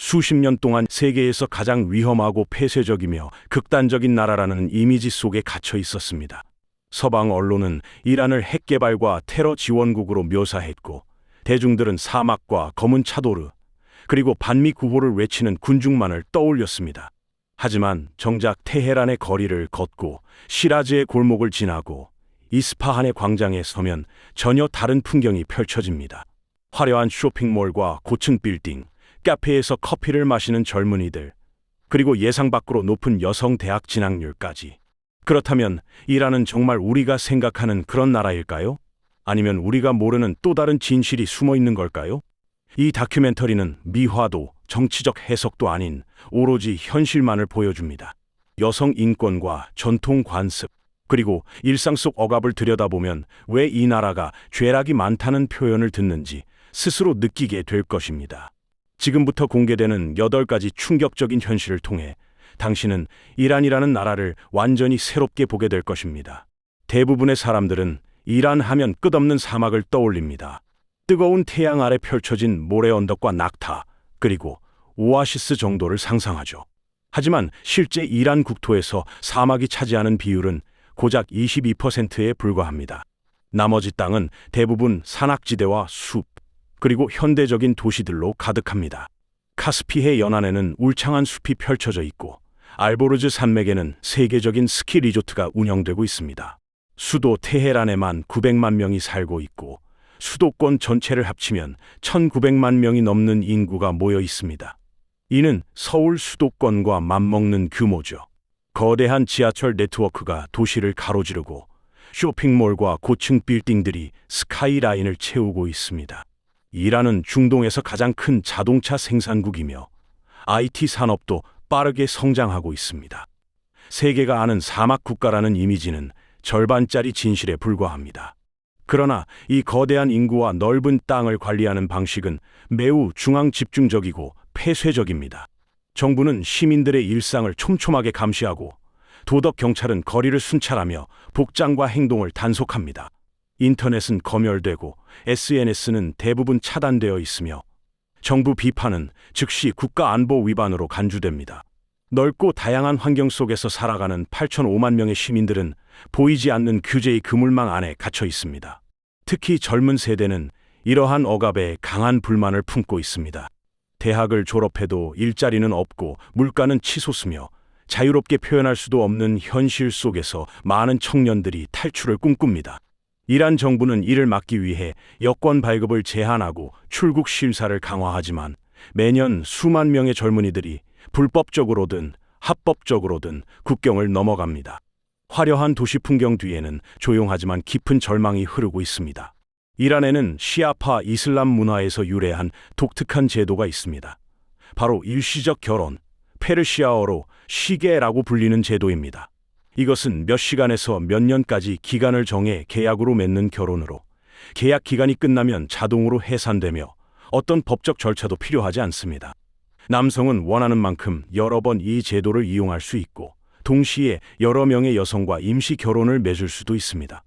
수십 년 동안 세계에서 가장 위험하고 폐쇄적이며 극단적인 나라라는 이미지 속에 갇혀 있었습니다. 서방 언론은 이란을 핵개발과 테러 지원국으로 묘사했고, 대중들은 사막과 검은 차도르, 그리고 반미 구호를 외치는 군중만을 떠올렸습니다. 하지만 정작 테헤란의 거리를 걷고 시라즈의 골목을 지나고 이스파한의 광장에 서면 전혀 다른 풍경이 펼쳐집니다. 화려한 쇼핑몰과 고층 빌딩, 카페에서 커피를 마시는 젊은이들, 그리고 예상 밖으로 높은 여성 대학 진학률까지. 그렇다면 이란은 정말 우리가 생각하는 그런 나라일까요? 아니면 우리가 모르는 또 다른 진실이 숨어 있는 걸까요? 이 다큐멘터리는 미화도 정치적 해석도 아닌 오로지 현실만을 보여줍니다. 여성 인권과 전통 관습, 그리고 일상 속 억압을 들여다보면 왜 이 나라가 죄락이 많다는 표현을 듣는지 스스로 느끼게 될 것입니다. 지금부터 공개되는 8가지 충격적인 현실을 통해 당신은 이란이라는 나라를 완전히 새롭게 보게 될 것입니다. 대부분의 사람들은 이란 하면 끝없는 사막을 떠올립니다. 뜨거운 태양 아래 펼쳐진 모래 언덕과 낙타, 그리고 오아시스 정도를 상상하죠. 하지만 실제 이란 국토에서 사막이 차지하는 비율은 고작 22%에 불과합니다. 나머지 땅은 대부분 산악지대와 숲, 그리고 현대적인 도시들로 가득합니다. 카스피해 연안에는 울창한 숲이 펼쳐져 있고, 알보르즈 산맥에는 세계적인 스키 리조트가 운영되고 있습니다. 수도 테헤란에만 900만 명이 살고 있고, 수도권 전체를 합치면 1900만 명이 넘는 인구가 모여 있습니다. 이는 서울 수도권과 맞먹는 규모죠. 거대한 지하철 네트워크가 도시를 가로지르고 쇼핑몰과 고층 빌딩들이 스카이라인을 채우고 있습니다. 이란은 중동에서 가장 큰 자동차 생산국이며 IT 산업도 빠르게 성장하고 있습니다. 세계가 아는 사막 국가라는 이미지는 절반짜리 진실에 불과합니다. 그러나 이 거대한 인구와 넓은 땅을 관리하는 방식은 매우 중앙 집중적이고 폐쇄적입니다. 정부는 시민들의 일상을 촘촘하게 감시하고, 도덕 경찰은 거리를 순찰하며 복장과 행동을 단속합니다. 인터넷은 검열되고 SNS는 대부분 차단되어 있으며 정부 비판은 즉시 국가안보 위반으로 간주됩니다. 넓고 다양한 환경 속에서 살아가는 8,500만 명의 시민들은 보이지 않는 규제의 그물망 안에 갇혀 있습니다. 특히 젊은 세대는 이러한 억압에 강한 불만을 품고 있습니다. 대학을 졸업해도 일자리는 없고 물가는 치솟으며 자유롭게 표현할 수도 없는 현실 속에서 많은 청년들이 탈출을 꿈꿉니다. 이란 정부는 이를 막기 위해 여권 발급을 제한하고 출국 심사를 강화하지만 매년 수만 명의 젊은이들이 불법적으로든 합법적으로든 국경을 넘어갑니다. 화려한 도시 풍경 뒤에는 조용하지만 깊은 절망이 흐르고 있습니다. 이란에는 시아파 이슬람 문화에서 유래한 독특한 제도가 있습니다. 바로 일시적 결혼, 페르시아어로 시게라고 불리는 제도입니다. 이것은 몇 시간에서 몇 년까지 기간을 정해 계약으로 맺는 결혼으로, 계약 기간이 끝나면 자동으로 해산되며 어떤 법적 절차도 필요하지 않습니다. 남성은 원하는 만큼 여러 번 이 제도를 이용할 수 있고, 동시에 여러 명의 여성과 임시 결혼을 맺을 수도 있습니다.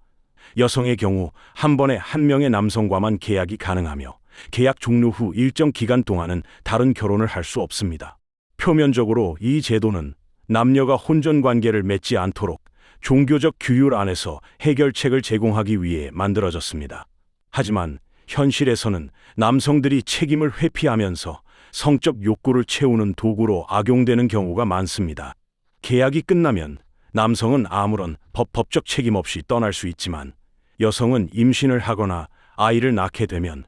여성의 경우 한 번에 한 명의 남성과만 계약이 가능하며, 계약 종료 후 일정 기간 동안은 다른 결혼을 할 수 없습니다. 표면적으로 이 제도는 남녀가 혼전 관계를 맺지 않도록 종교적 규율 안에서 해결책을 제공하기 위해 만들어졌습니다. 하지만 현실에서는 남성들이 책임을 회피하면서 성적 욕구를 채우는 도구로 악용되는 경우가 많습니다. 계약이 끝나면 남성은 아무런 법적 책임 없이 떠날 수 있지만, 여성은 임신을 하거나 아이를 낳게 되면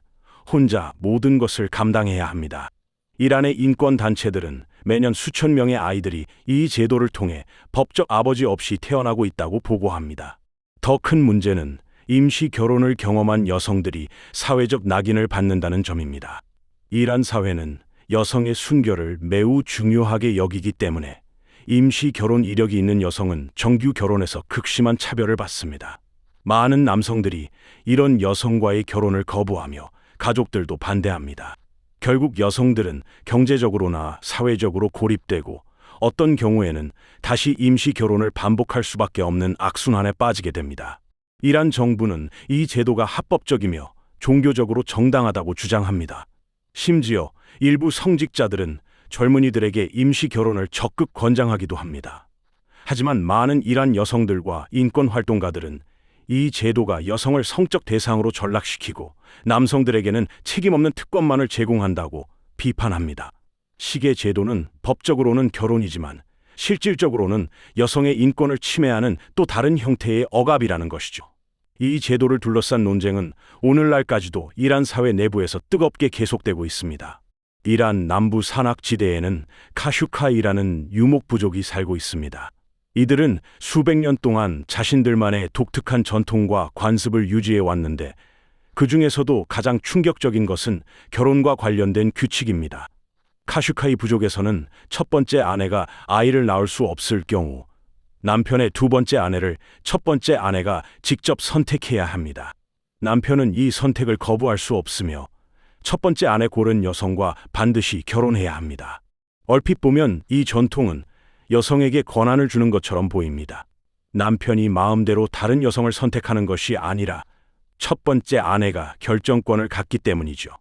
혼자 모든 것을 감당해야 합니다. 이란의 인권단체들은 매년 수천 명의 아이들이 이 제도를 통해 법적 아버지 없이 태어나고 있다고 보고합니다. 더 큰 문제는 임시 결혼을 경험한 여성들이 사회적 낙인을 받는다는 점입니다. 이란 사회는 여성의 순결을 매우 중요하게 여기기 때문에 임시 결혼 이력이 있는 여성은 정규 결혼에서 극심한 차별을 받습니다. 많은 남성들이 이런 여성과의 결혼을 거부하며 가족들도 반대합니다. 결국 여성들은 경제적으로나 사회적으로 고립되고, 어떤 경우에는 다시 임시 결혼을 반복할 수밖에 없는 악순환에 빠지게 됩니다. 이란 정부는 이 제도가 합법적이며 종교적으로 정당하다고 주장합니다. 심지어 일부 성직자들은 젊은이들에게 임시 결혼을 적극 권장하기도 합니다. 하지만 많은 이란 여성들과 인권 활동가들은 이 제도가 여성을 성적 대상으로 전락시키고 남성들에게는 책임 없는 특권만을 제공한다고 비판합니다. 시계 제도는 법적으로는 결혼이지만 실질적으로는 여성의 인권을 침해하는 또 다른 형태의 억압이라는 것이죠. 이 제도를 둘러싼 논쟁은 오늘날까지도 이란 사회 내부에서 뜨겁게 계속되고 있습니다. 이란 남부 산악지대에는 카슈카이라는 유목 부족이 살고 있습니다. 이들은 수백 년 동안 자신들만의 독특한 전통과 관습을 유지해 왔는데 그 중에서도 가장 충격적인 것은 결혼과 관련된 규칙입니다. 카슈카이 부족에서는 첫 번째 아내가 아이를 낳을 수 없을 경우 남편의 두 번째 아내를 첫 번째 아내가 직접 선택해야 합니다. 남편은 이 선택을 거부할 수 없으며 첫 번째 아내 고른 여성과 반드시 결혼해야 합니다. 얼핏 보면 이 전통은 여성에게 권한을 주는 것처럼 보입니다. 남편이 마음대로 다른 여성을 선택하는 것이 아니라 첫 번째 아내가 결정권을 갖기 때문이죠.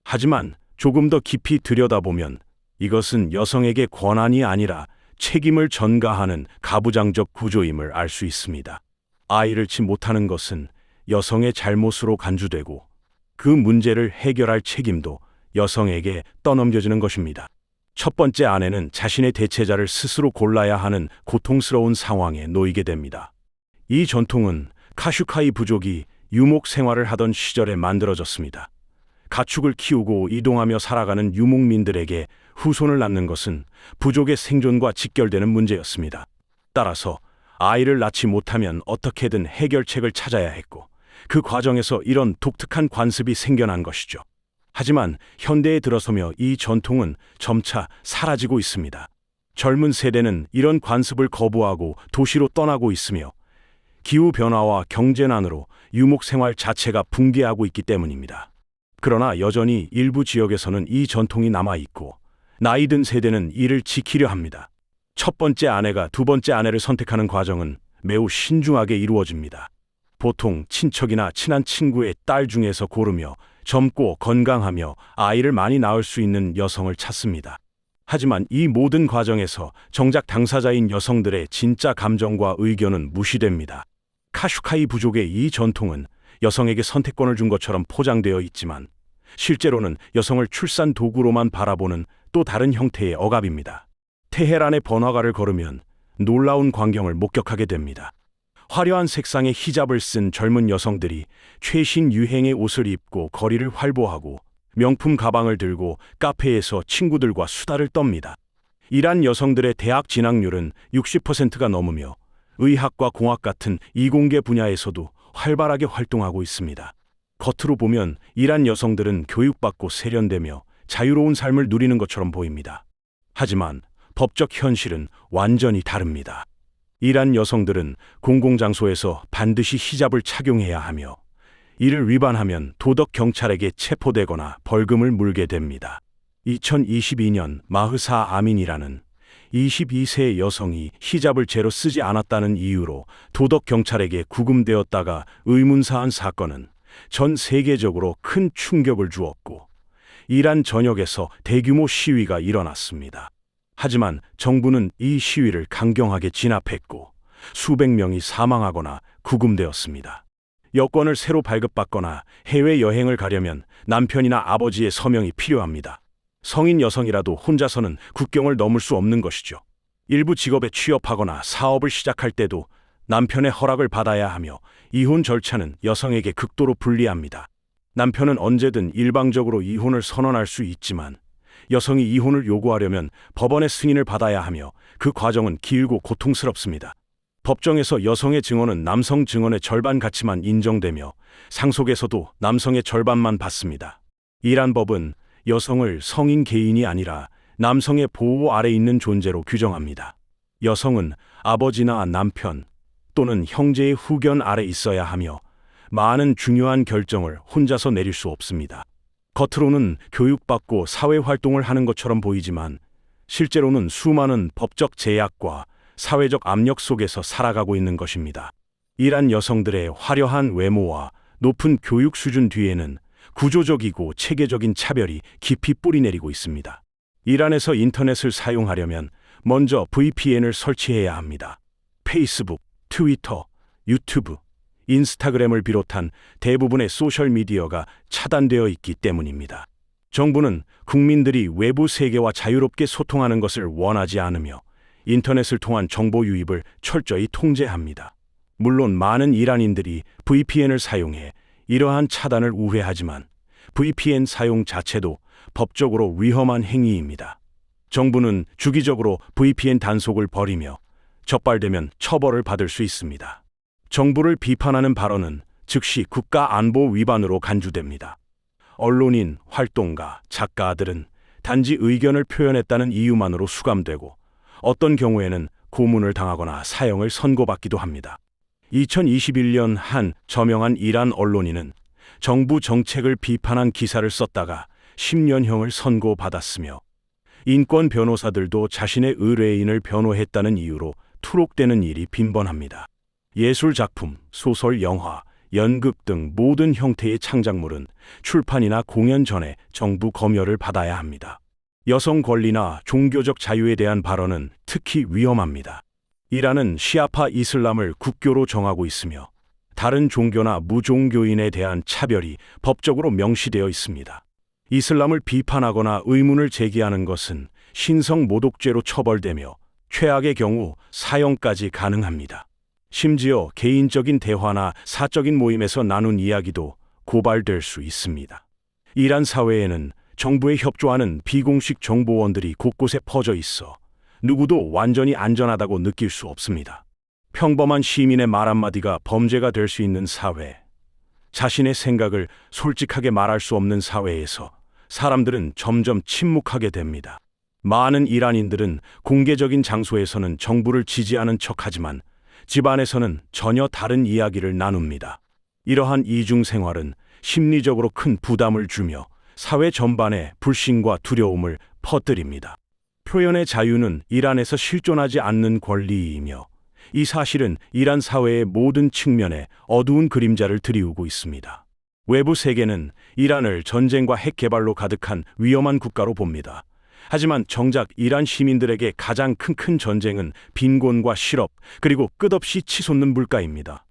하지만 조금 더 깊이 들여다보면 이것은 여성에게 권한이 아니라 책임을 전가하는 가부장적 구조임을 알 수 있습니다. 아이를 낳지 못하는 것은 여성의 잘못으로 간주되고 그 문제를 해결할 책임도 여성에게 떠넘겨지는 것입니다. 첫 번째 아내는 자신의 대체자를 스스로 골라야 하는 고통스러운 상황에 놓이게 됩니다. 이 전통은 카슈카이 부족이 유목 생활을 하던 시절에 만들어졌습니다. 가축을 키우고 이동하며 살아가는 유목민들에게 후손을 낳는 것은 부족의 생존과 직결되는 문제였습니다. 따라서 아이를 낳지 못하면 어떻게든 해결책을 찾아야 했고 그 과정에서 이런 독특한 관습이 생겨난 것이죠. 하지만 현대에 들어서며 이 전통은 점차 사라지고 있습니다. 젊은 세대는 이런 관습을 거부하고 도시로 떠나고 있으며 기후변화와 경제난으로 유목 생활 자체가 붕괴하고 있기 때문입니다. 그러나 여전히 일부 지역에서는 이 전통이 남아있고 나이 든 세대는 이를 지키려 합니다. 첫 번째 아내가 두 번째 아내를 선택하는 과정은 매우 신중하게 이루어집니다. 보통 친척이나 친한 친구의 딸 중에서 고르며 젊고 건강하며 아이를 많이 낳을 수 있는 여성을 찾습니다. 하지만 이 모든 과정에서 정작 당사자인 여성들의 진짜 감정과 의견은 무시됩니다. 카슈카이 부족의 이 전통은 여성에게 선택권을 준 것처럼 포장되어 있지만 실제로는 여성을 출산 도구로만 바라보는 또 다른 형태의 억압입니다. 테헤란의 번화가를 걸으면 놀라운 광경을 목격하게 됩니다. 화려한 색상의 히잡을 쓴 젊은 여성들이 최신 유행의 옷을 입고 거리를 활보하고 명품 가방을 들고 카페에서 친구들과 수다를 떱니다. 이란 여성들의 대학 진학률은 60%가 넘으며 의학과 공학 같은 이공계 분야에서도 활발하게 활동하고 있습니다. 겉으로 보면 이란 여성들은 교육받고 세련되며 자유로운 삶을 누리는 것처럼 보입니다. 하지만 법적 현실은 완전히 다릅니다. 이란 여성들은 공공장소에서 반드시 히잡을 착용해야 하며 이를 위반하면 도덕 경찰에게 체포되거나 벌금을 물게 됩니다. 2022년 마흐사 아민이라는 22세 여성이 히잡을 제로 쓰지 않았다는 이유로 도덕 경찰에게 구금되었다가 의문사한 사건은 전 세계적으로 큰 충격을 주었고 이란 전역에서 대규모 시위가 일어났습니다. 하지만 정부는 이 시위를 강경하게 진압했고 수백 명이 사망하거나 구금되었습니다. 여권을 새로 발급받거나 해외여행을 가려면 남편이나 아버지의 서명이 필요합니다. 성인 여성이라도 혼자서는 국경을 넘을 수 없는 것이죠. 일부 직업에 취업하거나 사업을 시작할 때도 남편의 허락을 받아야 하며 이혼 절차는 여성에게 극도로 불리합니다. 남편은 언제든 일방적으로 이혼을 선언할 수 있지만 여성이 이혼을 요구하려면 법원의 승인을 받아야 하며 그 과정은 길고 고통스럽습니다. 법정에서 여성의 증언은 남성 증언의 절반 가치만 인정되며 상속에서도 남성의 절반만 받습니다. 이란 법은 여성을 성인 개인이 아니라 남성의 보호 아래 있는 존재로 규정합니다. 여성은 아버지나 남편 또는 형제의 후견 아래 있어야 하며 많은 중요한 결정을 혼자서 내릴 수 없습니다. 겉으로는 교육받고 사회활동을 하는 것처럼 보이지만 실제로는 수많은 법적 제약과 사회적 압력 속에서 살아가고 있는 것입니다. 이란 여성들의 화려한 외모와 높은 교육 수준 뒤에는 구조적이고 체계적인 차별이 깊이 뿌리내리고 있습니다. 이란에서 인터넷을 사용하려면 먼저 VPN을 설치해야 합니다. 페이스북, 트위터, 유튜브, 인스타그램을 비롯한 대부분의 소셜미디어가 차단되어 있기 때문입니다. 정부는 국민들이 외부 세계와 자유롭게 소통하는 것을 원하지 않으며 인터넷을 통한 정보 유입을 철저히 통제합니다. 물론 많은 이란인들이 VPN을 사용해 이러한 차단을 우회하지만 VPN 사용 자체도 법적으로 위험한 행위입니다. 정부는 주기적으로 VPN 단속을 벌이며 적발되면 처벌을 받을 수 있습니다. 정부를 비판하는 발언은 즉시 국가안보 위반으로 간주됩니다. 언론인, 활동가, 작가들은 단지 의견을 표현했다는 이유만으로 수감되고 어떤 경우에는 고문을 당하거나 사형을 선고받기도 합니다. 2021년 한 저명한 이란 언론인은 정부 정책을 비판한 기사를 썼다가 10년형을 선고받았으며 인권 변호사들도 자신의 의뢰인을 변호했다는 이유로 투록되는 일이 빈번합니다. 예술 작품, 소설, 영화, 연극 등 모든 형태의 창작물은 출판이나 공연 전에 정부 검열을 받아야 합니다. 여성 권리나 종교적 자유에 대한 발언은 특히 위험합니다. 이란은 시아파 이슬람을 국교로 정하고 있으며 다른 종교나 무종교인에 대한 차별이 법적으로 명시되어 있습니다. 이슬람을 비판하거나 의문을 제기하는 것은 신성 모독죄로 처벌되며 최악의 경우 사형까지 가능합니다. 심지어 개인적인 대화나 사적인 모임에서 나눈 이야기도 고발될 수 있습니다. 이란 사회에는 정부에 협조하는 비공식 정보원들이 곳곳에 퍼져 있어 누구도 완전히 안전하다고 느낄 수 없습니다. 평범한 시민의 말 한마디가 범죄가 될 수 있는 사회, 자신의 생각을 솔직하게 말할 수 없는 사회에서 사람들은 점점 침묵하게 됩니다. 많은 이란인들은 공개적인 장소에서는 정부를 지지하는 척하지만 집안에서는 전혀 다른 이야기를 나눕니다. 이러한 이중 생활은 심리적으로 큰 부담을 주며 사회 전반에 불신과 두려움을 퍼뜨립니다. 표현의 자유는 이란에서 실존하지 않는 권리이며 이 사실은 이란 사회의 모든 측면에 어두운 그림자를 드리우고 있습니다. 외부 세계는 이란을 전쟁과 핵 개발로 가득한 위험한 국가로 봅니다. 하지만 정작 이란 시민들에게 가장 큰 전쟁은 빈곤과 실업, 그리고 끝없이 치솟는 물가입니다.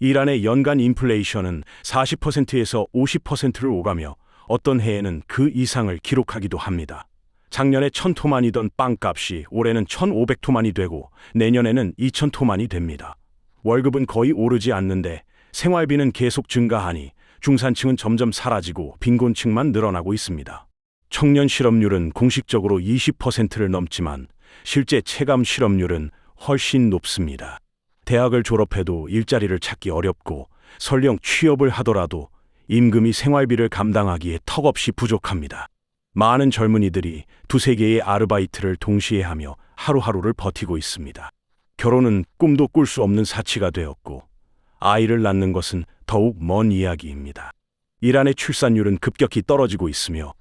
이란의 연간 인플레이션은 40%에서 50%를 오가며 어떤 해에는 그 이상을 기록하기도 합니다. 작년에 1000토만이던 빵값이 올해는 1500토만이 되고 내년에는 2000토만이 됩니다. 월급은 거의 오르지 않는데 생활비는 계속 증가하니 중산층은 점점 사라지고 빈곤층만 늘어나고 있습니다. 청년 실업률은 공식적으로 20%를 넘지만 실제 체감 실업률은 훨씬 높습니다. 대학을 졸업해도 일자리를 찾기 어렵고 설령 취업을 하더라도 임금이 생활비를 감당하기에 턱없이 부족합니다. 많은 젊은이들이 두세 개의 아르바이트를 동시에 하며 하루하루를 버티고 있습니다. 결혼은 꿈도 꿀 수 없는 사치가 되었고 아이를 낳는 것은 더욱 먼 이야기입니다. 이란의 출산율은 급격히 떨어지고 있으며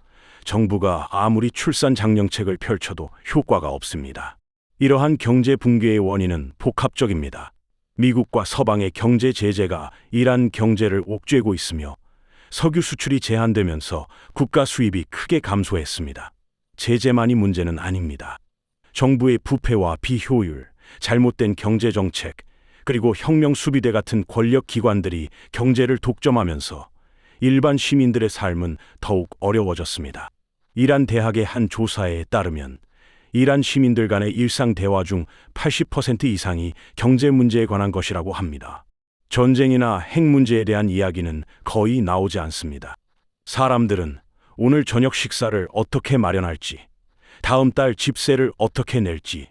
정부가 아무리 출산 장려책을 펼쳐도 효과가 없습니다. 이러한 경제 붕괴의 원인은 복합적입니다. 미국과 서방의 경제 제재가 이란 경제를 옥죄고 있으며 석유 수출이 제한되면서 국가 수입이 크게 감소했습니다. 제재만이 문제는 아닙니다. 정부의 부패와 비효율, 잘못된 경제정책, 그리고 혁명 수비대 같은 권력 기관들이 경제를 독점하면서 일반 시민들의 삶은 더욱 어려워졌습니다. 이란 대학의 한 조사에 따르면 이란 시민들 간의 일상 대화 중 80% 이상이 경제 문제에 관한 것이라고 합니다. 전쟁이나 핵 문제에 대한 이야기는 거의 나오지 않습니다. 사람들은 오늘 저녁 식사를 어떻게 마련할지, 다음 달 집세를 어떻게 낼지,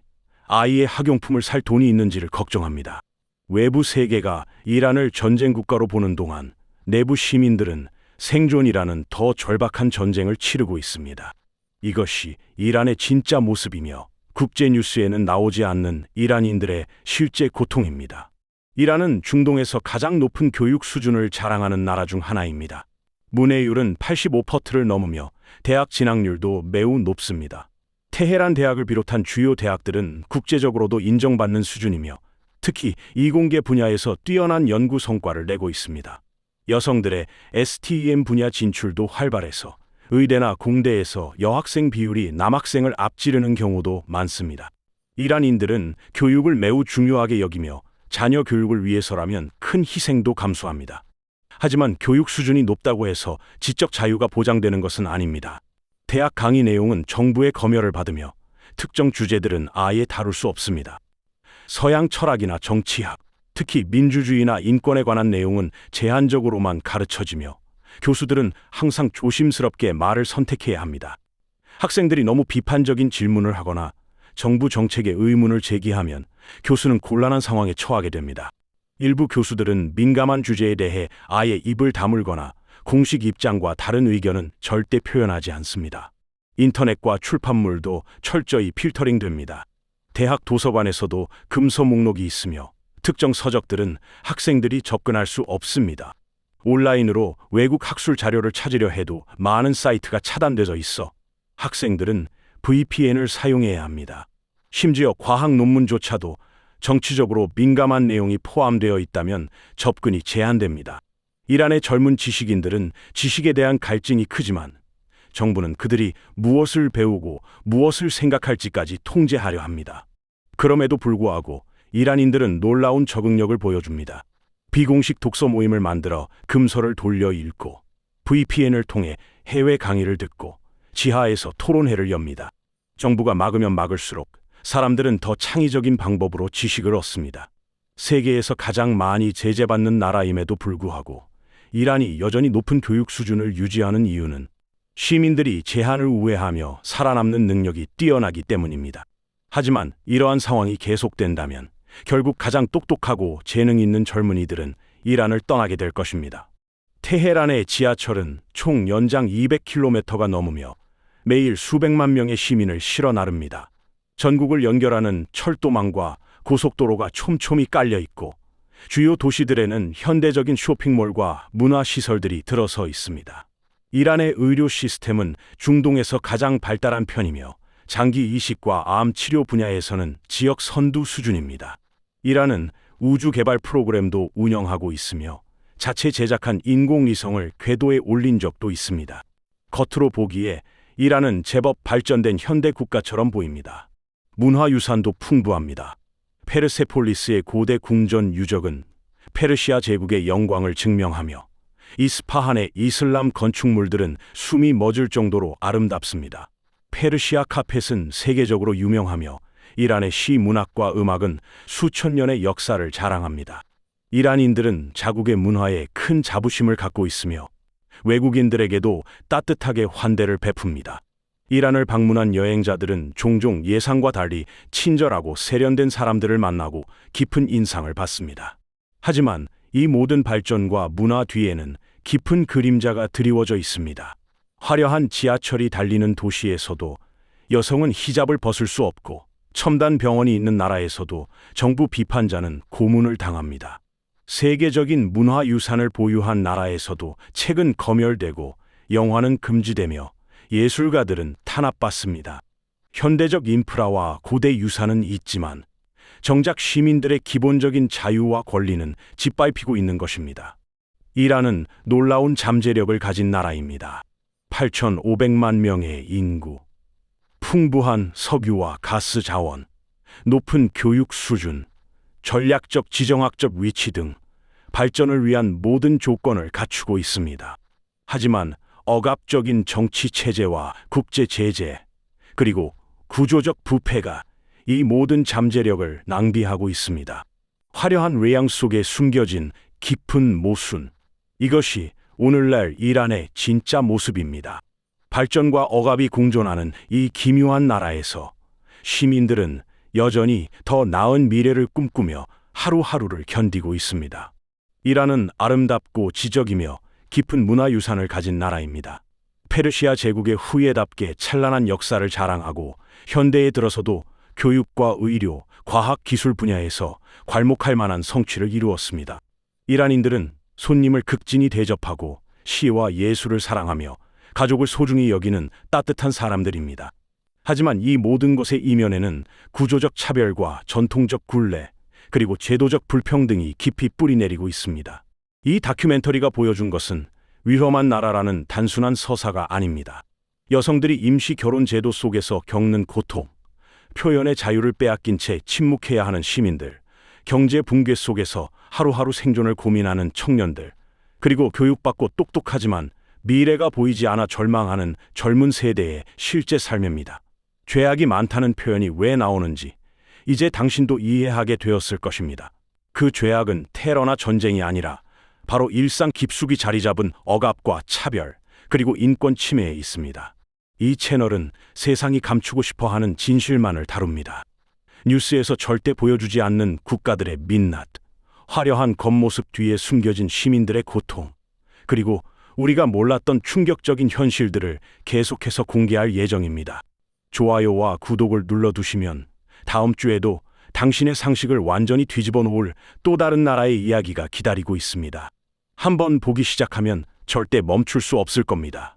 아이의 학용품을 살 돈이 있는지를 걱정합니다. 외부 세계가 이란을 전쟁 국가로 보는 동안 내부 시민들은 생존이라는 더 절박한 전쟁을 치르고 있습니다. 이것이 이란의 진짜 모습이며 국제 뉴스에는 나오지 않는 이란인들의 실제 고통입니다. 이란은 중동에서 가장 높은 교육 수준을 자랑하는 나라 중 하나입니다. 문해율은 85%를 넘으며 대학 진학률도 매우 높습니다. 테헤란 대학을 비롯한 주요 대학들은 국제적으로도 인정받는 수준이며 특히 이공계 분야에서 뛰어난 연구 성과를 내고 있습니다. 여성들의 STEM 분야 진출도 활발해서 의대나 공대에서 여학생 비율이 남학생을 앞지르는 경우도 많습니다. 이란인들은 교육을 매우 중요하게 여기며 자녀 교육을 위해서라면 큰 희생도 감수합니다. 하지만 교육 수준이 높다고 해서 지적 자유가 보장되는 것은 아닙니다. 대학 강의 내용은 정부의 검열을 받으며 특정 주제들은 아예 다룰 수 없습니다. 서양 철학이나 정치학, 특히 민주주의나 인권에 관한 내용은 제한적으로만 가르쳐지며 교수들은 항상 조심스럽게 말을 선택해야 합니다. 학생들이 너무 비판적인 질문을 하거나 정부 정책에 의문을 제기하면 교수는 곤란한 상황에 처하게 됩니다. 일부 교수들은 민감한 주제에 대해 아예 입을 다물거나 공식 입장과 다른 의견은 절대 표현하지 않습니다. 인터넷과 출판물도 철저히 필터링됩니다. 대학 도서관에서도 금서 목록이 있으며 특정 서적들은 학생들이 접근할 수 없습니다. 온라인으로 외국 학술 자료를 찾으려 해도 많은 사이트가 차단되어 있어 학생들은 VPN을 사용해야 합니다. 심지어 과학 논문조차도 정치적으로 민감한 내용이 포함되어 있다면 접근이 제한됩니다. 이란의 젊은 지식인들은 지식에 대한 갈증이 크지만 정부는 그들이 무엇을 배우고 무엇을 생각할지까지 통제하려 합니다. 그럼에도 불구하고 이란인들은 놀라운 적응력을 보여줍니다. 비공식 독서 모임을 만들어 금서를 돌려 읽고 VPN을 통해 해외 강의를 듣고 지하에서 토론회를 엽니다. 정부가 막으면 막을수록 사람들은 더 창의적인 방법으로 지식을 얻습니다. 세계에서 가장 많이 제재받는 나라임에도 불구하고 이란이 여전히 높은 교육 수준을 유지하는 이유는 시민들이 제한을 우회하며 살아남는 능력이 뛰어나기 때문입니다. 하지만 이러한 상황이 계속된다면 결국 가장 똑똑하고 재능 있는 젊은이들은 이란을 떠나게 될 것입니다. 테헤란의 지하철은 총 연장 200km가 넘으며 매일 수백만 명의 시민을 실어 나릅니다. 전국을 연결하는 철도망과 고속도로가 촘촘히 깔려 있고 주요 도시들에는 현대적인 쇼핑몰과 문화시설들이 들어서 있습니다. 이란의 의료 시스템은 중동에서 가장 발달한 편이며 장기 이식과 암 치료 분야에서는 지역 선두 수준입니다. 이란은 우주 개발 프로그램도 운영하고 있으며 자체 제작한 인공위성을 궤도에 올린 적도 있습니다. 겉으로 보기에 이란은 제법 발전된 현대 국가처럼 보입니다. 문화유산도 풍부합니다. 페르세폴리스의 고대 궁전 유적은 페르시아 제국의 영광을 증명하며 이스파한의 이슬람 건축물들은 숨이 멎을 정도로 아름답습니다. 페르시아 카펫은 세계적으로 유명하며 이란의 시 문학과 음악은 수천 년의 역사를 자랑합니다. 이란인들은 자국의 문화에 큰 자부심을 갖고 있으며 외국인들에게도 따뜻하게 환대를 베풉니다. 이란을 방문한 여행자들은 종종 예상과 달리 친절하고 세련된 사람들을 만나고 깊은 인상을 받습니다. 하지만 이 모든 발전과 문화 뒤에는 깊은 그림자가 드리워져 있습니다. 화려한 지하철이 달리는 도시에서도 여성은 히잡을 벗을 수 없고 첨단 병원이 있는 나라에서도 정부 비판자는 고문을 당합니다. 세계적인 문화유산을 보유한 나라에서도 책은 검열되고 영화는 금지되며 예술가들은 탄압받습니다. 현대적 인프라와 고대 유산은 있지만 정작 시민들의 기본적인 자유와 권리는 짓밟히고 있는 것입니다. 이란은 놀라운 잠재력을 가진 나라입니다. 8,500만 명의 인구, 풍부한 석유와 가스 자원, 높은 교육 수준, 전략적 지정학적 위치 등 발전을 위한 모든 조건을 갖추고 있습니다. 하지만 억압적인 정치 체제와 국제 제재, 그리고 구조적 부패가 이 모든 잠재력을 낭비하고 있습니다. 화려한 외양 속에 숨겨진 깊은 모순, 이것이 오늘날 이란의 진짜 모습입니다. 발전과 억압이 공존하는 이 기묘한 나라에서 시민들은 여전히 더 나은 미래를 꿈꾸며 하루하루를 견디고 있습니다. 이란은 아름답고 지적이며 깊은 문화유산을 가진 나라입니다. 페르시아 제국의 후예답게 찬란한 역사를 자랑하고 현대에 들어서도 교육과 의료, 과학, 기술 분야에서 괄목할 만한 성취를 이루었습니다. 이란인들은 손님을 극진히 대접하고 시와 예술을 사랑하며 가족을 소중히 여기는 따뜻한 사람들입니다. 하지만 이 모든 것의 이면에는 구조적 차별과 전통적 굴레, 그리고 제도적 불평등이 깊이 뿌리내리고 있습니다. 이 다큐멘터리가 보여준 것은 위험한 나라라는 단순한 서사가 아닙니다. 여성들이 임시 결혼 제도 속에서 겪는 고통, 표현의 자유를 빼앗긴 채 침묵해야 하는 시민들, 경제 붕괴 속에서 하루하루 생존을 고민하는 청년들, 그리고 교육받고 똑똑하지만 미래가 보이지 않아 절망하는 젊은 세대의 실제 삶입니다. 죄악이 많다는 표현이 왜 나오는지 이제 당신도 이해하게 되었을 것입니다. 그 죄악은 테러나 전쟁이 아니라 바로 일상 깊숙이 자리 잡은 억압과 차별, 그리고 인권 침해에 있습니다. 이 채널은 세상이 감추고 싶어하는 진실만을 다룹니다. 뉴스에서 절대 보여주지 않는 국가들의 민낯, 화려한 겉모습 뒤에 숨겨진 시민들의 고통, 그리고 우리가 몰랐던 충격적인 현실들을 계속해서 공개할 예정입니다. 좋아요와 구독을 눌러두시면 다음 주에도 당신의 상식을 완전히 뒤집어 놓을 또 다른 나라의 이야기가 기다리고 있습니다. 한번 보기 시작하면 절대 멈출 수 없을 겁니다.